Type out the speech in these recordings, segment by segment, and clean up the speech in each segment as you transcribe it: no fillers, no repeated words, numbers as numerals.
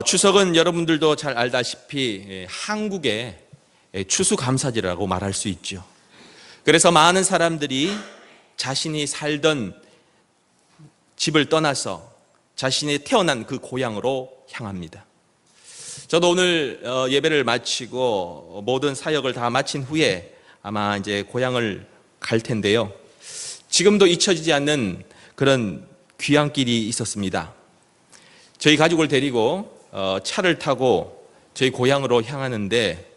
추석은 여러분들도 잘 알다시피 한국의 추수감사절이라고 말할 수 있죠. 그래서 많은 사람들이 자신이 살던 집을 떠나서 자신이 태어난 그 고향으로 향합니다. 저도 오늘 예배를 마치고 모든 사역을 다 마친 후에 아마 이제 고향을 갈 텐데요. 지금도 잊혀지지 않는 그런 귀향길이 있었습니다. 저희 가족을 데리고 차를 타고 저희 고향으로 향하는데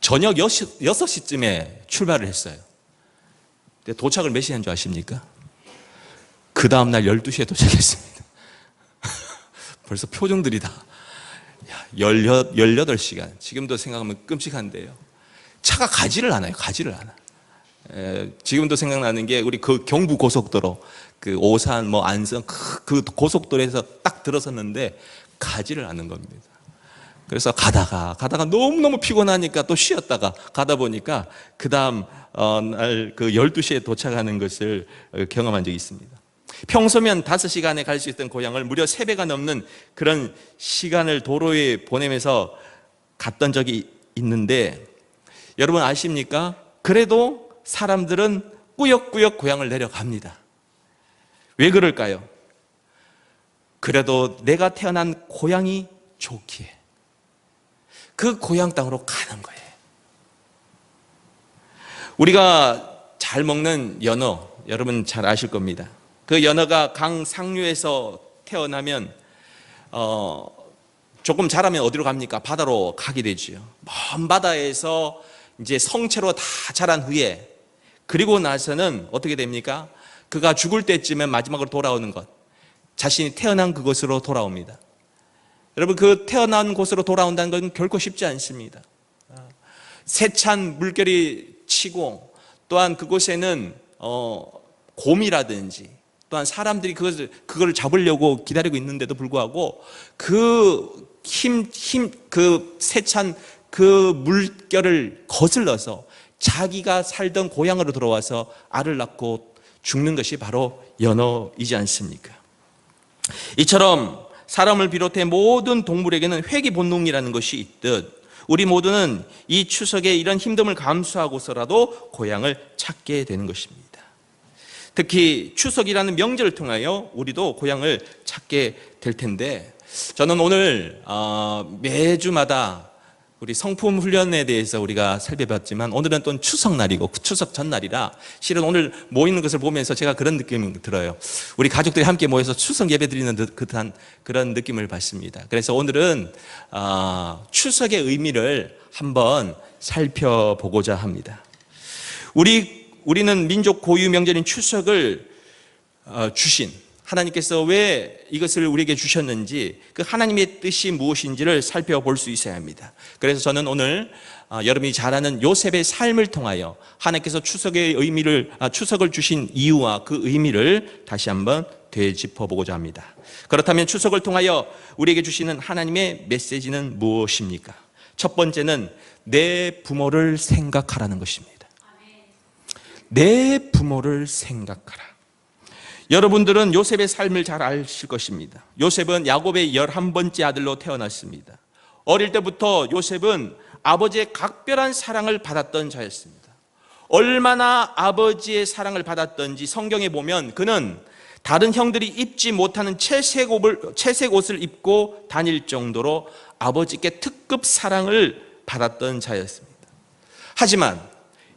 저녁 6시쯤에 출발을 했어요. 근데 도착을 몇 시에 한 줄 아십니까? 그 다음날 12시에 도착했습니다. 벌써 표정들이 다 18시간. 지금도 생각하면 끔찍한데요. 차가 가지를 않아요. 가지를 않아. 지금도 생각나는 게 우리 그 경부 고속도로, 그 오산, 안성 그 고속도로에서 딱 들어섰는데 가지를 않는 겁니다. 그래서 가다가 너무너무 피곤하니까 또 쉬었다가 가다 보니까 그 다음 날 그 12시에 도착하는 것을 경험한 적이 있습니다. 평소면 5시간에 갈 수 있던 고향을 무려 3배가 넘는 그런 시간을 도로에 보내면서 갔던 적이 있는데 여러분 아십니까? 그래도 사람들은 꾸역꾸역 고향을 내려갑니다. 왜 그럴까요? 그래도 내가 태어난 고향이 좋기에 그 고향 땅으로 가는 거예요. 우리가 잘 먹는 연어, 여러분 잘 아실 겁니다. 그 연어가 강 상류에서 태어나면 조금 자라면 어디로 갑니까? 바다로 가게 되지요. 먼 바다에서 이제 성체로 다 자란 후에 그리고 나서는 어떻게 됩니까? 그가 죽을 때쯤에 마지막으로 돌아오는 것, 자신이 태어난 그곳으로 돌아옵니다. 여러분, 그 태어난 곳으로 돌아온다는 건 결코 쉽지 않습니다. 세찬 물결이 치고 또한 그곳에는 곰이라든지 또한 사람들이 그걸 잡으려고 기다리고 있는데도 불구하고 그 세찬 그 물결을 거슬러서 자기가 살던 고향으로 들어와서 알을 낳고 죽는 것이 바로 연어이지 않습니까? 이처럼 사람을 비롯해 모든 동물에게는 회귀 본능이라는 것이 있듯 우리 모두는 이 추석에 이런 힘듦을 감수하고서라도 고향을 찾게 되는 것입니다. 특히 추석이라는 명절을 통하여 우리도 고향을 찾게 될 텐데 저는 오늘 매주마다 우리 성품 훈련에 대해서 우리가 살펴봤지만 오늘은 또 추석날이고 추석 전날이라 실은 오늘 모이는 것을 보면서 제가 그런 느낌이 들어요. 우리 가족들이 함께 모여서 추석 예배 드리는 듯한 그런 느낌을 받습니다. 그래서 오늘은 추석의 의미를 한번 살펴보고자 합니다. 우리는 민족 고유 명절인 추석을 주신 하나님께서 왜 이것을 우리에게 주셨는지 그 하나님의 뜻이 무엇인지를 살펴볼 수 있어야 합니다. 그래서 저는 오늘 여러분이 잘 아는 요셉의 삶을 통하여 하나님께서 추석을 주신 이유와 그 의미를 다시 한번 되짚어보고자 합니다. 그렇다면 추석을 통하여 우리에게 주시는 하나님의 메시지는 무엇입니까? 첫 번째는 내 부모를 생각하라는 것입니다. 내 부모를 생각하라. 여러분들은 요셉의 삶을 잘 아실 것입니다. 요셉은 야곱의 11번째 아들로 태어났습니다. 어릴 때부터 요셉은 아버지의 각별한 사랑을 받았던 자였습니다. 얼마나 아버지의 사랑을 받았던지 성경에 보면 그는 다른 형들이 입지 못하는 채색 옷을 입고 다닐 정도로 아버지께 특급 사랑을 받았던 자였습니다. 하지만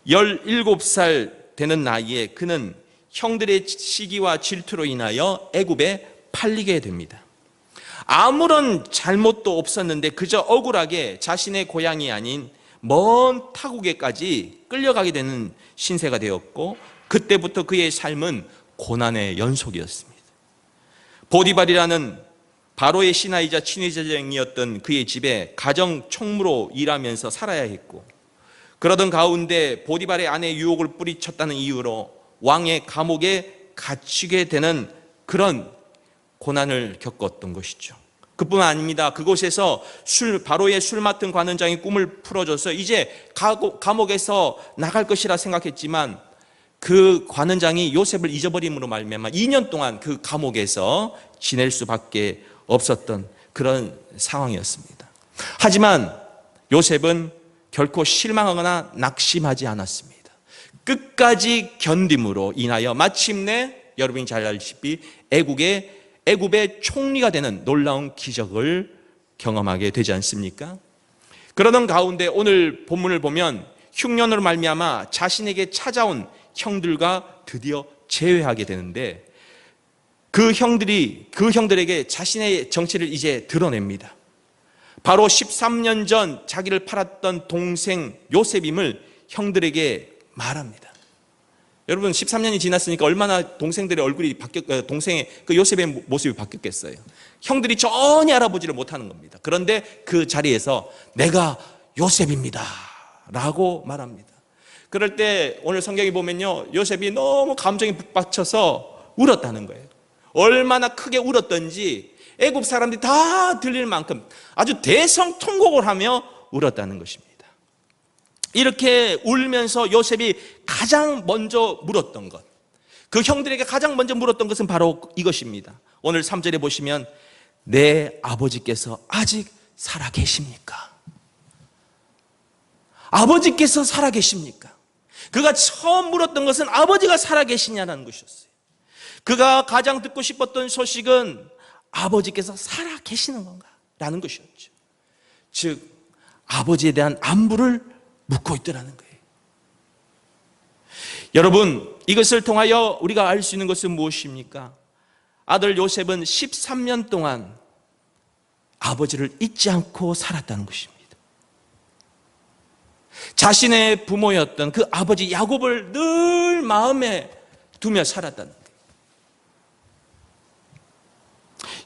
17살 되는 나이에 그는 형들의 시기와 질투로 인하여 애굽에 팔리게 됩니다. 아무런 잘못도 없었는데 그저 억울하게 자신의 고향이 아닌 먼 타국에까지 끌려가게 되는 신세가 되었고 그때부터 그의 삶은 고난의 연속이었습니다. 보디발이라는 바로의 신하이자 친위제장이었던 그의 집에 가정 총무로 일하면서 살아야 했고 그러던 가운데 보디발의 아내의 유혹을 뿌리쳤다는 이유로 왕의 감옥에 갇히게 되는 그런 고난을 겪었던 것이죠. 그뿐만 아닙니다. 그곳에서 바로의 술 맡은 관원장이 꿈을 풀어줘서 이제 감옥에서 나갈 것이라 생각했지만 그 관원장이 요셉을 잊어버림으로 말미암아 2년 동안 그 감옥에서 지낼 수밖에 없었던 그런 상황이었습니다. 하지만 요셉은 결코 실망하거나 낙심하지 않았습니다. 끝까지 견딤으로 인하여 마침내 여러분이 잘 알다시피 애굽의 총리가 되는 놀라운 기적을 경험하게 되지 않습니까? 그러던 가운데 오늘 본문을 보면 흉년으로 말미암아 자신에게 찾아온 형들과 드디어 재회하게 되는데 그 형들에게 자신의 정체를 이제 드러냅니다. 바로 13년 전 자기를 팔았던 동생 요셉임을 형들에게 말합니다. 여러분 13년이 지났으니까 얼마나 동생들의 얼굴이 동생의 그 요셉의 모습이 바뀌었겠어요. 형들이 전혀 알아보지를 못하는 겁니다. 그런데 그 자리에서 내가 요셉입니다 라고 말합니다. 그럴 때 오늘 성경에 보면요, 요셉이 너무 감정이 북받쳐서 울었다는 거예요. 얼마나 크게 울었던지 애굽 사람들이 다 들릴 만큼 아주 대성통곡을 하며 울었다는 것입니다. 이렇게 울면서 요셉이 가장 먼저 물었던 것, 그 형들에게 가장 먼저 물었던 것은 바로 이것입니다. 오늘 3절에 보시면 내 아버지께서 아직 살아계십니까? 아버지께서 살아계십니까? 그가 처음 물었던 것은 아버지가 살아계시냐는 것이었어요. 그가 가장 듣고 싶었던 소식은 아버지께서 살아계시는 건가? 라는 것이었죠. 즉 아버지에 대한 안부를 묻고 있더라는 거예요. 여러분, 이것을 통하여 우리가 알 수 있는 것은 무엇입니까? 아들 요셉은 13년 동안 아버지를 잊지 않고 살았다는 것입니다. 자신의 부모였던 그 아버지 야곱을 늘 마음에 두며 살았다는 거예요.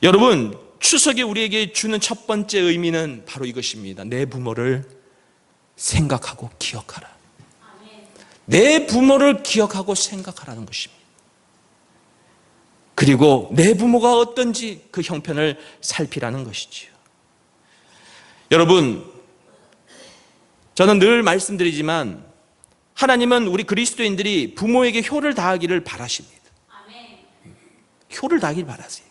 여러분, 추석이 우리에게 주는 첫 번째 의미는 바로 이것입니다. 내 부모를 생각하고 기억하라. 내 부모를 기억하고 생각하라는 것입니다. 그리고 내 부모가 어떤지 그 형편을 살피라는 것이지요. 여러분, 저는 늘 말씀드리지만 하나님은 우리 그리스도인들이 부모에게 효를 다하기를 바라십니다. 효를 다하기를 바라세요.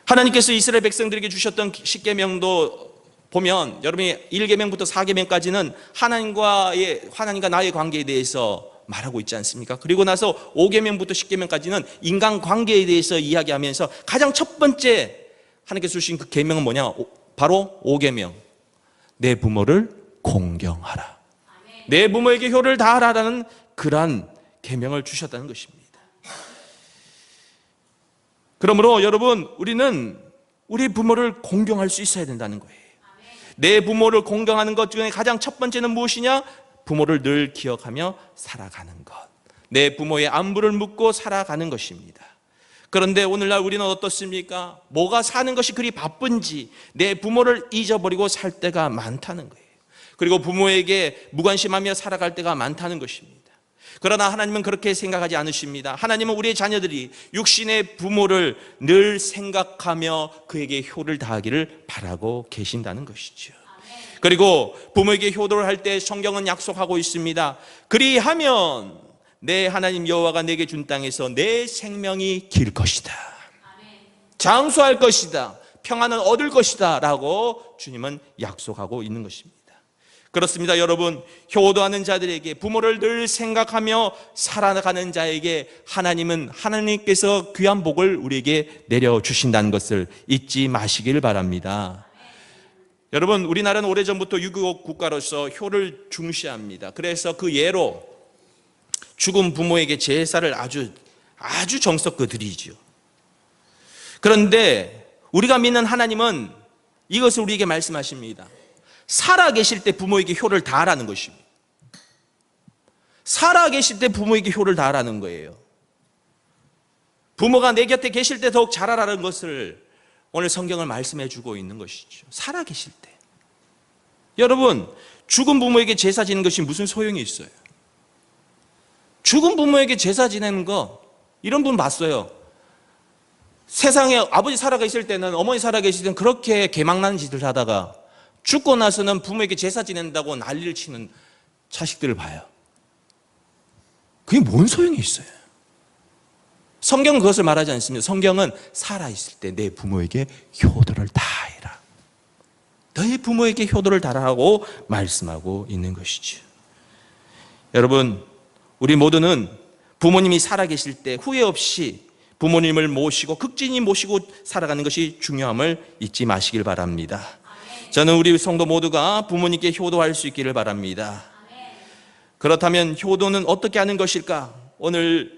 하나님께서 이스라엘 백성들에게 주셨던 십계명도 보면 여러분이 1계명부터 4계명까지는 하나님과 나의 관계에 대해서 말하고 있지 않습니까? 그리고 나서 5계명부터 10계명까지는 인간 관계에 대해서 이야기하면서 가장 첫 번째 하나님께서 주신 그 계명은 뭐냐? 바로 5계명. 내 부모를 공경하라. 내 부모에게 효를 다하라라는 그러한 계명을 주셨다는 것입니다. 그러므로 여러분, 우리는 우리 부모를 공경할 수 있어야 된다는 거예요. 내 부모를 공경하는 것 중에 가장 첫 번째는 무엇이냐? 부모를 늘 기억하며 살아가는 것. 내 부모의 안부를 묻고 살아가는 것입니다. 그런데 오늘날 우리는 어떻습니까? 뭐가 사는 것이 그리 바쁜지 내 부모를 잊어버리고 살 때가 많다는 거예요. 그리고 부모에게 무관심하며 살아갈 때가 많다는 것입니다. 그러나 하나님은 그렇게 생각하지 않으십니다. 하나님은 우리의 자녀들이 육신의 부모를 늘 생각하며 그에게 효를 다하기를 바라고 계신다는 것이죠. 그리고 부모에게 효도를 할 때 성경은 약속하고 있습니다. 그리하면 내 하나님 여호와가 내게 준 땅에서 내 생명이 길 것이다. 장수할 것이다. 평안을 얻을 것이다 라고 주님은 약속하고 있는 것입니다. 그렇습니다. 여러분, 효도하는 자들에게, 부모를 늘 생각하며 살아가는 자에게 하나님께서 귀한 복을 우리에게 내려주신다는 것을 잊지 마시기를 바랍니다. 여러분, 우리나라는 오래전부터 유교 국가로서 효를 중시합니다. 그래서 그 예로 죽은 부모에게 제사를 아주 정성껏 드리죠. 그런데 우리가 믿는 하나님은 이것을 우리에게 말씀하십니다. 살아계실 때 부모에게 효를 다하라는 것입니다. 살아계실 때 부모에게 효를 다하라는 거예요. 부모가 내 곁에 계실 때 더욱 잘하라는 것을 오늘 성경을 말씀해 주고 있는 것이죠. 살아계실 때. 여러분, 죽은 부모에게 제사 지는 것이 무슨 소용이 있어요? 죽은 부모에게 제사 지내는 거, 이런 분 봤어요. 세상에 아버지 살아계실 때는, 어머니 살아계실 때는 그렇게 개망나는 짓을 하다가 죽고 나서는 부모에게 제사 지낸다고 난리를 치는 자식들을 봐요. 그게 뭔 소용이 있어요? 성경은 그것을 말하지 않습니다. 성경은 살아있을 때 내 부모에게 효도를 다해라. 너의 부모에게 효도를 다하라고 말씀하고 있는 것이죠. 여러분, 우리 모두는 부모님이 살아계실 때 후회 없이 부모님을 모시고 극진히 모시고 살아가는 것이 중요함을 잊지 마시길 바랍니다. 저는 우리 성도 모두가 부모님께 효도할 수 있기를 바랍니다. 그렇다면 효도는 어떻게 하는 것일까? 오늘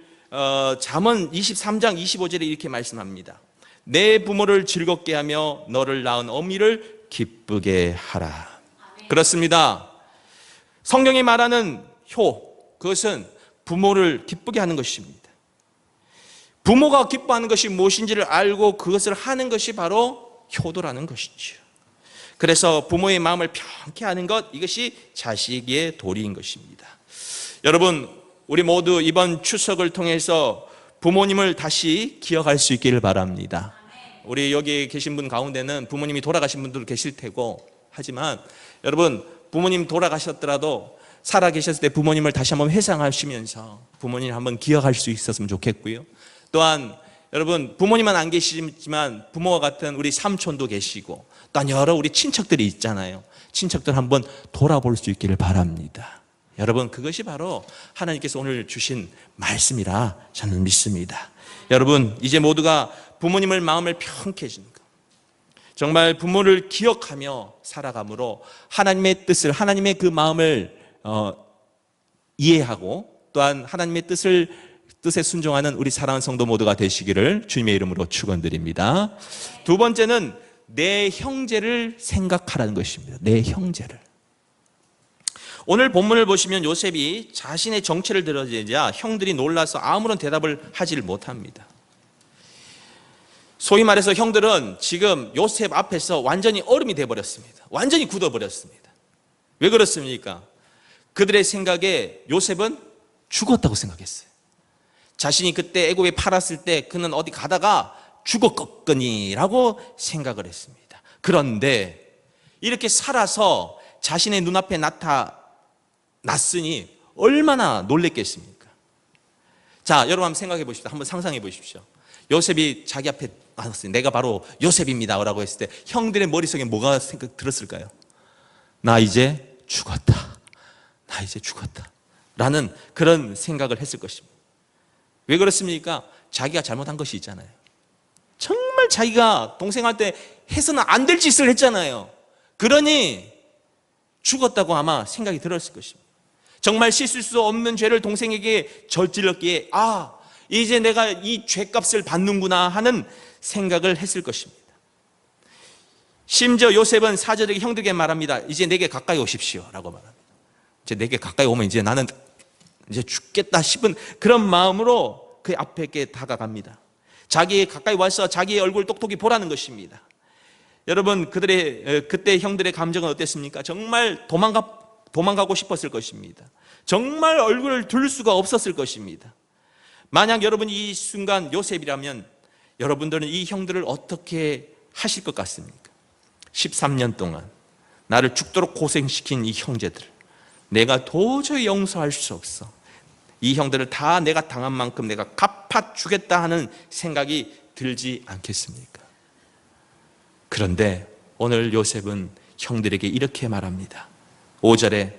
잠언 23장 25절에 이렇게 말씀합니다. 내 부모를 즐겁게 하며 너를 낳은 어미를 기쁘게 하라. 그렇습니다. 성경이 말하는 그것은 부모를 기쁘게 하는 것입니다. 부모가 기뻐하는 것이 무엇인지를 알고 그것을 하는 것이 바로 효도라는 것이죠. 그래서 부모의 마음을 편케 하는 것, 이것이 자식의 도리인 것입니다. 여러분, 우리 모두 이번 추석을 통해서 부모님을 다시 기억할 수 있기를 바랍니다. 우리 여기 계신 분 가운데는 부모님이 돌아가신 분들 계실 테고, 하지만 여러분, 부모님 돌아가셨더라도 살아 계셨을 때 부모님을 다시 한번 회상하시면서 부모님을 한번 기억할 수 있었으면 좋겠고요. 또한 여러분, 부모님은 안 계시지만 부모와 같은 우리 삼촌도 계시고 또한 여러 우리 친척들이 있잖아요. 친척들 한번 돌아볼 수 있기를 바랍니다. 여러분, 그것이 바로 하나님께서 오늘 주신 말씀이라 저는 믿습니다. 여러분, 이제 모두가 부모님을 마음을 편케 해주는 것, 정말 부모를 기억하며 살아감으로 하나님의 뜻을, 하나님의 그 마음을 이해하고 또한 하나님의 뜻에 순종하는 우리 사랑하는 성도 모두가 되시기를 주님의 이름으로 축원드립니다. 두 번째는 내 형제를 생각하라는 것입니다. 내 형제를. 오늘 본문을 보시면 요셉이 자신의 정체를 드러내자 형들이 놀라서 아무런 대답을 하지를 못합니다. 소위 말해서 형들은 지금 요셉 앞에서 완전히 얼음이 되어버렸습니다. 완전히 굳어버렸습니다. 왜 그렇습니까? 그들의 생각에 요셉은 죽었다고 생각했어요. 자신이 그때 애굽에 팔았을 때 그는 어디 가다가 죽었거니라고 생각을 했습니다. 그런데 이렇게 살아서 자신의 눈앞에 나타났으니 얼마나 놀랬겠습니까? 자, 여러분 한번 생각해 보십시오. 한번 상상해 보십시오. 요셉이 자기 앞에 나왔어요. 내가 바로 요셉입니다 라고 했을 때 형들의 머릿속에 뭐가 들었을까요? 나 이제 죽었다. 나 이제 죽었다 라는 그런 생각을 했을 것입니다. 왜 그렇습니까? 자기가 잘못한 것이 있잖아요. 정말 자기가 동생한테 해서는 안 될 짓을 했잖아요. 그러니 죽었다고 아마 생각이 들었을 것입니다. 정말 씻을 수 없는 죄를 동생에게 저질렀기에 이제 내가 이 죄값을 받는구나 하는 생각을 했을 것입니다. 심지어 요셉은 사절에게 형들에게 말합니다. 이제 내게 가까이 오십시오 라고 말합니다. 이제 내게 가까이 오면 이제 나는 이제 죽겠다 싶은 그런 마음으로 그 앞에 다가갑니다. 자기의 가까이 와서 자기의 얼굴 똑똑히 보라는 것입니다. 여러분, 그때 형들의 감정은 어땠습니까? 정말 도망가고 싶었을 것입니다. 정말 얼굴을 둘 수가 없었을 것입니다. 만약 여러분이 이 순간 요셉이라면 여러분들은 이 형들을 어떻게 하실 것 같습니까? 13년 동안 나를 죽도록 고생시킨 이 형제들, 내가 도저히 용서할 수 없어. 이 형들을 다 내가 당한 만큼 내가 갚아주겠다 하는 생각이 들지 않겠습니까? 그런데 오늘 요셉은 형들에게 이렇게 말합니다. 5절에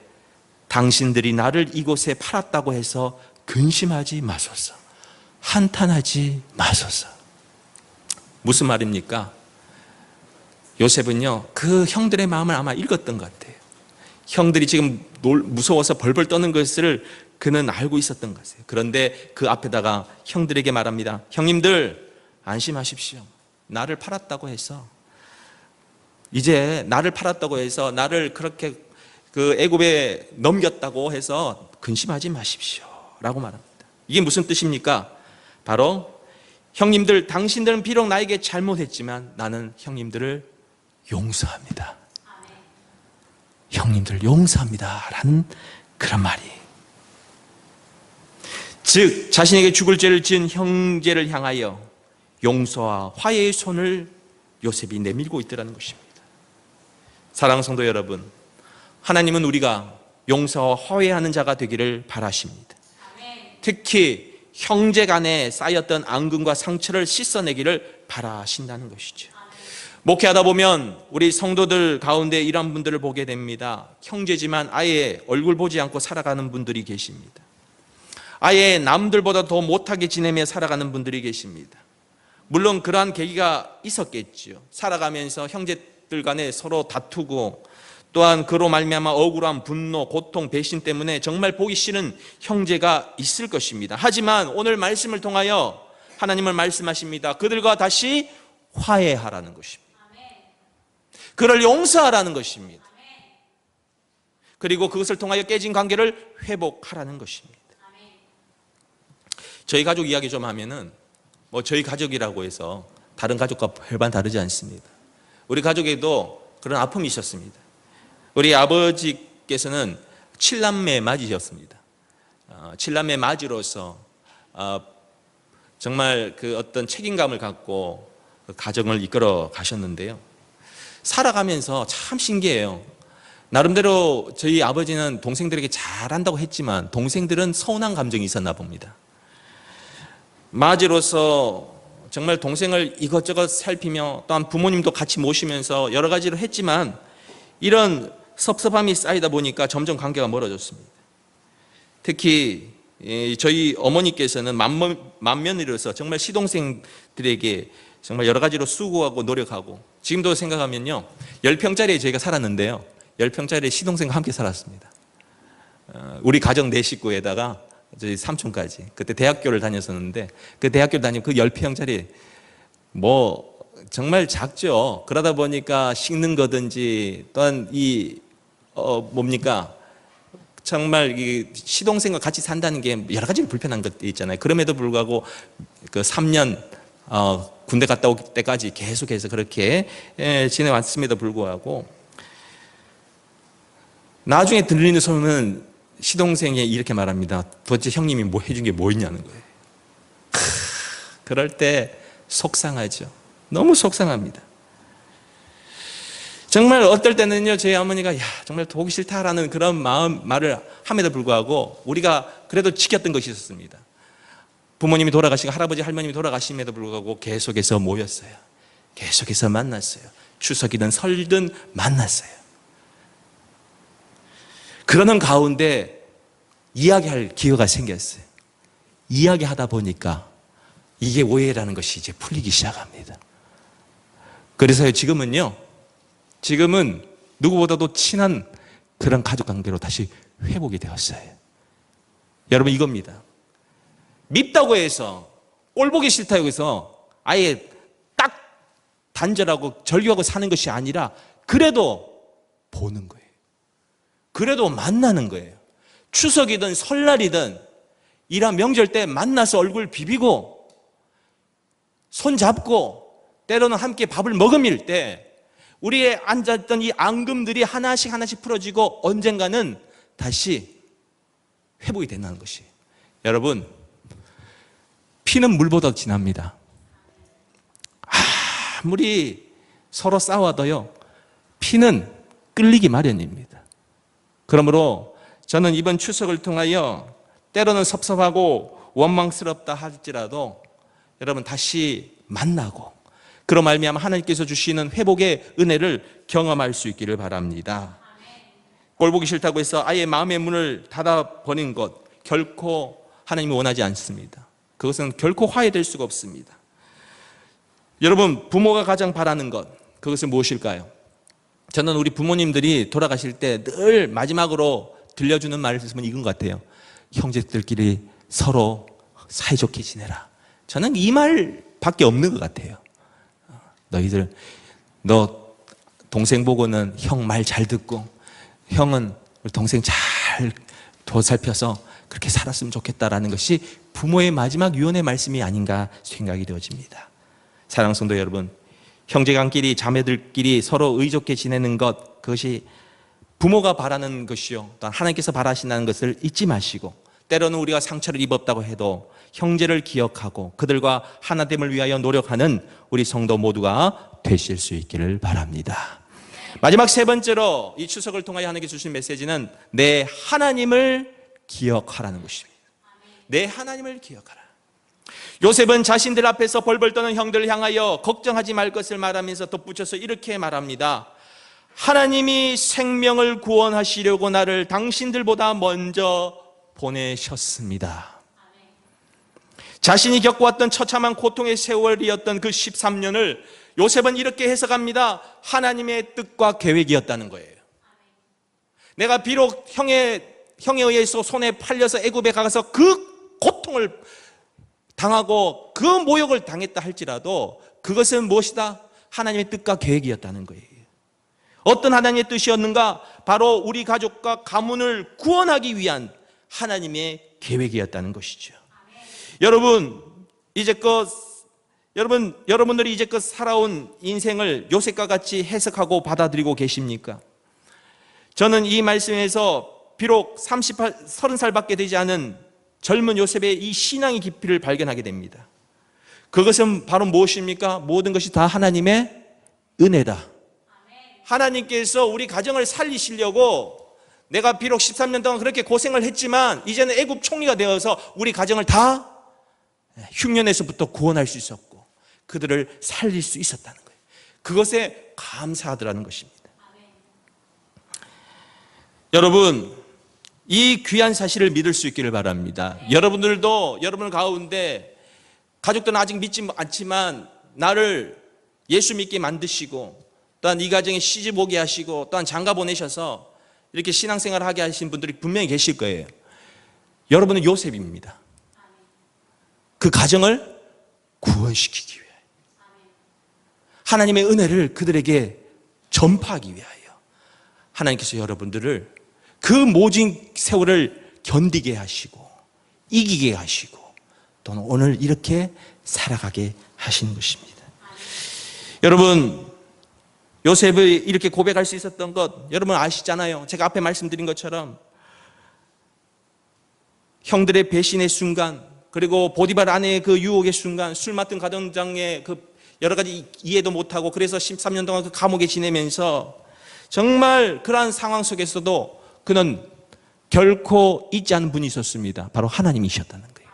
당신들이 나를 이곳에 팔았다고 해서 근심하지 마소서. 한탄하지 마소서. 무슨 말입니까? 요셉은요, 그 형들의 마음을 아마 읽었던 것 같아요. 형들이 지금 무서워서 벌벌 떠는 것을 그는 알고 있었던 것이에요. 그런데 그 앞에다가 형들에게 말합니다. 형님들 안심하십시오. 나를 팔았다고 해서 나를 그렇게 그 애굽에 넘겼다고 해서 근심하지 마십시오 라고 말합니다. 이게 무슨 뜻입니까? 바로 형님들, 당신들은 비록 나에게 잘못했지만 나는 형님들을 용서합니다. 형님들 용서합니다 라는 그런 말이, 즉 자신에게 죽을 죄를 지은 형제를 향하여 용서와 화해의 손을 요셉이 내밀고 있더라는 것입니다. 사랑하는 성도 여러분, 하나님은 우리가 용서와 화해하는 자가 되기를 바라십니다. 특히 형제 간에 쌓였던 앙금과 상처를 씻어내기를 바라신다는 것이죠. 목회하다 보면 우리 성도들 가운데 이런 분들을 보게 됩니다. 형제지만 아예 얼굴 보지 않고 살아가는 분들이 계십니다. 아예 남들보다 더 못하게 지내며 살아가는 분들이 계십니다. 물론 그러한 계기가 있었겠죠. 살아가면서 형제들 간에 서로 다투고, 또한 그로 말미암아 억울함, 분노, 고통, 배신 때문에 정말 보기 싫은 형제가 있을 것입니다. 하지만 오늘 말씀을 통하여 하나님은 말씀하십니다. 그들과 다시 화해하라는 것입니다. 그를 용서하라는 것입니다. 그리고 그것을 통하여 깨진 관계를 회복하라는 것입니다. 저희 가족 이야기 좀 하면은, 저희 가족이라고 해서 다른 가족과 별반 다르지 않습니다. 우리 가족에도 그런 아픔이 있었습니다. 우리 아버지께서는 7남매 맞이셨습니다. 7남매 맞이로서 정말 그 어떤 책임감을 갖고 그 가정을 이끌어 가셨는데요. 살아가면서 참 신기해요. 나름대로 저희 아버지는 동생들에게 잘한다고 했지만 동생들은 서운한 감정이 있었나 봅니다. 맞이로서 정말 동생을 이것저것 살피며, 또한 부모님도 같이 모시면서 여러 가지를 했지만 이런 섭섭함이 쌓이다 보니까 점점 관계가 멀어졌습니다. 특히 저희 어머니께서는 맏며느리로서 정말 시동생들에게 정말 여러 가지로 수고하고 노력하고, 지금도 생각하면요, 10평짜리에 저희가 살았는데요, 10평짜리에 시동생과 함께 살았습니다. 우리 가정 4식구에다가 저희 삼촌까지. 그때 대학교를 다녔었는데, 그 대학교를 다니면 그 10평짜리 정말 작죠. 그러다 보니까 식는 거든지, 또한 정말 이 시동생과 같이 산다는 게 여러 가지 불편한 것들이 있잖아요. 그럼에도 불구하고 그 3년 군대 갔다 올 때까지 계속해서 그렇게 지내왔음에도 불구하고, 나중에 들리는 소문은 시동생이 이렇게 말합니다. 도대체 형님이 뭐 해준 게 뭐 있냐는 거예요. 그럴 때 속상하죠. 너무 속상합니다. 정말 어떨 때는요, 저희 어머니가 정말 보기 싫다라는 그런 말을 함에도 불구하고 우리가 그래도 지켰던 것이 있었습니다. 부모님이 돌아가시고 할아버지 할머님이 돌아가심에도 불구하고 계속해서 모였어요. 계속해서 만났어요. 추석이든 설든 만났어요. 그러는 가운데 이야기할 기회가 생겼어요. 이야기하다 보니까 이게 오해라는 것이 이제 풀리기 시작합니다. 그래서 지금은 누구보다도 친한 그런 가족관계로 다시 회복이 되었어요. 여러분, 이겁니다. 밉다고 해서, 꼴보기 싫다고 해서 아예 딱 단절하고 절교하고 사는 것이 아니라, 그래도 보는 거예요. 그래도 만나는 거예요. 추석이든 설날이든 이런 명절 때 만나서 얼굴 비비고 손잡고, 때로는 함께 밥을 먹음일 때 우리의 앉았던 이 앙금들이 하나씩 풀어지고 언젠가는 다시 회복이 된다는 것이. 여러분, 피는 물보다 진합니다. 아무리 서로 싸워도요, 피는 끓이기 마련입니다. 그러므로 저는 이번 추석을 통하여 때로는 섭섭하고 원망스럽다 할지라도 여러분 다시 만나고, 그로 말미암아 하나님께서 주시는 회복의 은혜를 경험할 수 있기를 바랍니다. 꼴보기 싫다고 해서 아예 마음의 문을 닫아버린 것, 결코 하나님이 원하지 않습니다. 그것은 결코 화해될 수가 없습니다. 여러분, 부모가 가장 바라는 것, 그것은 무엇일까요? 저는 우리 부모님들이 돌아가실 때 늘 마지막으로 들려주는 말씀은 이건 것 같아요. 형제들끼리 서로 사이좋게 지내라. 저는 이 말밖에 없는 것 같아요. 너 동생 보고는 형 말 잘 듣고, 형은 우리 동생 잘 도살펴서 그렇게 살았으면 좋겠다라는 것이 부모의 마지막 유언의 말씀이 아닌가 생각이 되어집니다. 사랑하는 성도 여러분, 형제간끼리 자매들끼리 서로 의좋게 지내는 것, 그것이 부모가 바라는 것이요, 또한 하나님께서 바라신다는 것을 잊지 마시고, 때로는 우리가 상처를 입었다고 해도 형제를 기억하고 그들과 하나됨을 위하여 노력하는 우리 성도 모두가 되실 수 있기를 바랍니다. 마지막 세 번째로 이 추석을 통하여 하나님께서 주신 메시지는 내 하나님을 기억하라는 것입니다. 내 하나님을 기억하라. 요셉은 자신들 앞에서 벌벌 떠는 형들을 향하여 걱정하지 말 것을 말하면서 덧붙여서 이렇게 말합니다. 하나님이 생명을 구원하시려고 나를 당신들보다 먼저 보내셨습니다. 자신이 겪어왔던 처참한 고통의 세월이었던 그 13년을 요셉은 이렇게 해석합니다. 하나님의 뜻과 계획이었다는 거예요. 내가 비록 형에 의해서 손에 팔려서 애굽에 가서 그 고통을 당하고 그 모욕을 당했다 할지라도 그것은 무엇이다? 하나님의 뜻과 계획이었다는 거예요. 어떤 하나님의 뜻이었는가? 바로 우리 가족과 가문을 구원하기 위한 하나님의 계획이었다는 것이죠. 여러분, 여러분들이 이제껏 살아온 인생을 요셉과 같이 해석하고 받아들이고 계십니까? 저는 이 말씀에서 비록 30살밖에 되지 않은 젊은 요셉의 이 신앙의 깊이를 발견하게 됩니다. 그것은 바로 무엇입니까? 모든 것이 다 하나님의 은혜다. 하나님께서 우리 가정을 살리시려고 내가 비록 13년 동안 그렇게 고생을 했지만 이제는 애굽 총리가 되어서 우리 가정을 다 흉년에서부터 구원할 수 있었고 그들을 살릴 수 있었다는 거예요. 그것에 감사하더라는 것입니다. 여러분, 이 귀한 사실을 믿을 수 있기를 바랍니다. 여러분들도 여러분 가운데 가족들은 아직 믿지 않지만 나를 예수 믿게 만드시고 또한 이 가정에 시집 오게 하시고 또한 장가 보내셔서 이렇게 신앙생활을 하게 하신 분들이 분명히 계실 거예요. 여러분은 요셉입니다. 그 가정을 구원시키기 위하여 하나님의 은혜를 그들에게 전파하기 위하여 하나님께서 여러분들을 그 모진 세월을 견디게 하시고 이기게 하시고 또는 오늘 이렇게 살아가게 하시는 것입니다. 여러분, 요셉이 이렇게 고백할 수 있었던 것 여러분 아시잖아요. 제가 앞에 말씀드린 것처럼 형들의 배신의 순간, 그리고 보디발 아내의 그 유혹의 순간, 술 맡은 가정장의 그 여러 가지 이해도 못하고 그래서 13년 동안 그 감옥에 지내면서 정말 그러한 상황 속에서도 그는 결코 잊지 않은 분이 있었습니다. 바로 하나님이셨다는 거예요.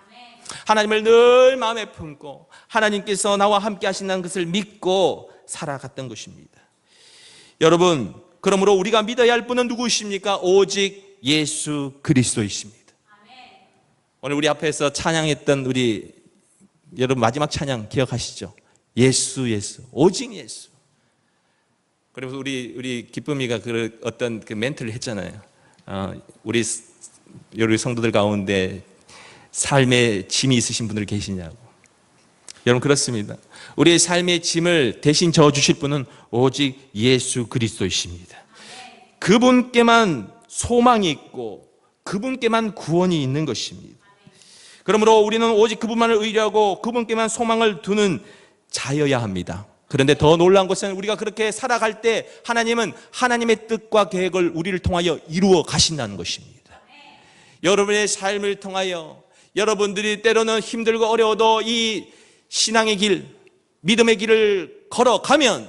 하나님을 늘 마음에 품고 하나님께서 나와 함께 하신다는 것을 믿고 살아갔던 것입니다. 여러분, 그러므로 우리가 믿어야 할 분은 누구이십니까? 오직 예수 그리스도이십니다. 오늘 우리 앞에서 찬양했던 우리 여러분 마지막 찬양 기억하시죠? 예수, 예수, 오직 예수. 그리고 우리 기쁨이가 그 어떤 그 멘트를 했잖아요. 우리 성도들 가운데 삶의 짐이 있으신 분들 계시냐고. 여러분 그렇습니다. 우리의 삶의 짐을 대신 져주실 분은 오직 예수 그리스도이십니다. 그분께만 소망이 있고 그분께만 구원이 있는 것입니다. 그러므로 우리는 오직 그분만을 의뢰하고 그분께만 소망을 두는 자여야 합니다. 그런데 더 놀라운 것은 우리가 그렇게 살아갈 때 하나님은 하나님의 뜻과 계획을 우리를 통하여 이루어 가신다는 것입니다. 여러분의 삶을 통하여 여러분들이 때로는 힘들고 어려워도 이 신앙의 길, 믿음의 길을 걸어가면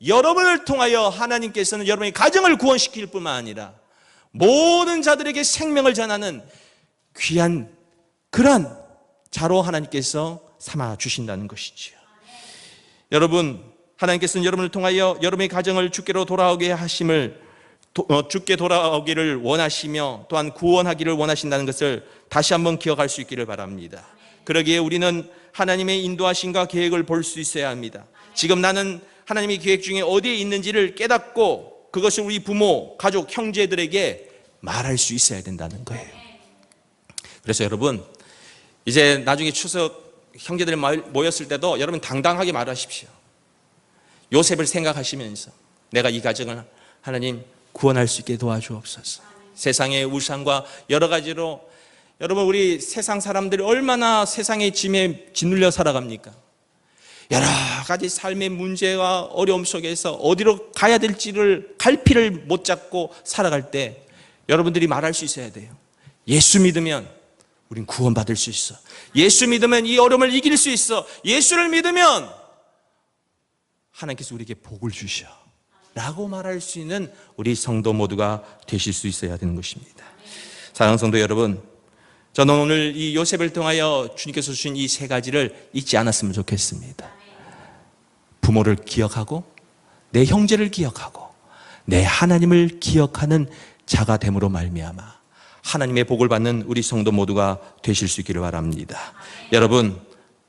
여러분을 통하여 하나님께서는 여러분의 가정을 구원시킬 뿐만 아니라 모든 자들에게 생명을 전하는 귀한 그러한 자로 하나님께서 삼아 주신다는 것이지요. 여러분, 하나님께서는 여러분을 통하여 여러분의 가정을 주께로 돌아오게 하심을 주께 돌아오기를 원하시며 또한 구원하기를 원하신다는 것을 다시 한번 기억할 수 있기를 바랍니다. 그러기에 우리는 하나님의 인도하심과 계획을 볼 수 있어야 합니다. 지금 나는 하나님의 계획 중에 어디에 있는지를 깨닫고 그것을 우리 부모, 가족, 형제들에게 말할 수 있어야 된다는 거예요. 그래서 여러분, 이제 나중에 추석 형제들 모였을 때도 여러분 당당하게 말하십시오. 요셉을 생각하시면서 내가 이 가정을 하나님 구원할 수 있게 도와주옵소서. 세상의 우상과 여러 가지로 여러분 우리 세상 사람들이 얼마나 세상의 짐에 짓눌려 살아갑니까? 여러 가지 삶의 문제와 어려움 속에서 어디로 가야 될지를 갈피를 못 잡고 살아갈 때 여러분들이 말할 수 있어야 돼요. 예수 믿으면 우린 구원받을 수 있어. 예수 믿으면 이 어려움을 이길 수 있어. 예수를 믿으면 하나님께서 우리에게 복을 주셔 라고 말할 수 있는 우리 성도 모두가 되실 수 있어야 되는 것입니다. 사랑하는 성도 여러분, 저는 오늘 이 요셉을 통하여 주님께서 주신 이 세 가지를 잊지 않았으면 좋겠습니다. 부모를 기억하고 내 형제를 기억하고 내 하나님을 기억하는 자가 됨으로 말미암아 하나님의 복을 받는 우리 성도 모두가 되실 수 있기를 바랍니다. 여러분,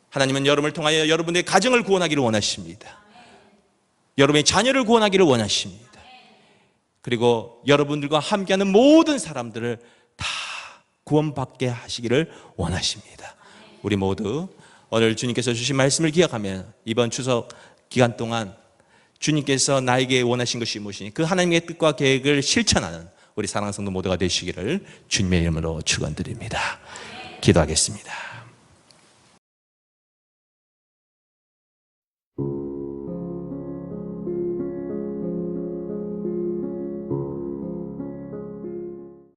하나님은 여러분을 통하여 여러분의 가정을 구원하기를 원하십니다. 여러분의 자녀를 구원하기를 원하십니다. 그리고 여러분들과 함께하는 모든 사람들을 다 구원받게 하시기를 원하십니다. 우리 모두 오늘 주님께서 주신 말씀을 기억하며 이번 추석 기간 동안 주님께서 나에게 원하신 것이 무엇이니 그 하나님의 뜻과 계획을 실천하는 우리 사랑하는 성도 모두가 되시기를 주님의 이름으로 축원드립니다. 기도하겠습니다.